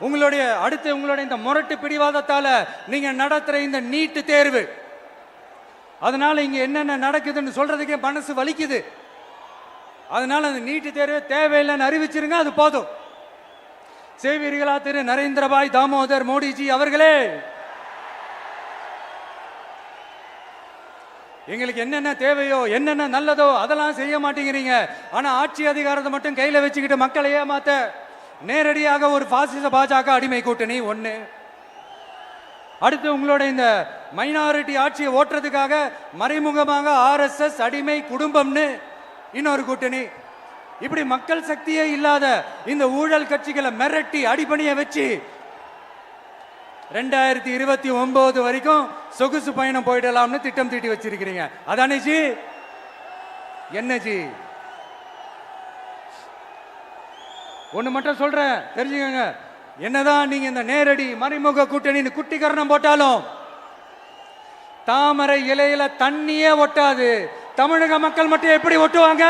உங்களுடைய இந்த முரட்டு பிடிவாதத்தால நீங்க நடத்துற இந்த நீட்டு தேர்வு, அதனால இங்க என்னென்ன நடக்குதுன்னு சொல்றதுக்கே மனசு வலிக்குது. அதனால அந்த நீட்டு தேர்வு தேவையில்லைன்னு அறிவிச்சிருங்க, அது போதும். செய்வீர்களா திரு நரேந்திரபாய் தாமோதர் மோடிஜி அவர்களே? எங்களுக்கு என்னென்ன தேவையோ என்னென்ன நல்லதோ அதெல்லாம் செய்ய மாட்டேங்கிறீங்க. ஆனா ஆட்சி அதிகாரத்தை மட்டும் கையில வச்சுக்கிட்டு மக்களை ஏமாத்த நேரடியாக ஒரு பாசிச பாஜக அடிமை கூட்டணி ஒண்ணு. அடுத்து உங்களோட இந்த மைனாரிட்டி ஆட்சியை ஓட்டுறதுக்காக மறைமுகமாக RSS அடிமை குடும்பம்னு இன்னொரு கூட்டணி. இப்படி மக்கள் சக்தியே இல்லாத இந்த ஊழல் கட்சிகளை மிரட்டி அடிபணிய வச்சு 2029 வரைக்கும் சொகுசு பயணம் போயிடலாம்னு திட்டம் தீட்டி வச்சிருக்கிறீங்க. அதானே ஜி? என்ன ஜி? ஒண்ணு மட்டும் சொல்றேன், தெரிஞ்சுக்கங்க. என்னதான் நீங்க இந்த நேரடி மறைமுக கூட்டணி குட்டிகரணம் போட்டாலும் தாமரை இலையில தண்ணியே ஒட்டாது. தமிழக மக்கள் மட்டும் எப்படி ஒட்டுவாங்க?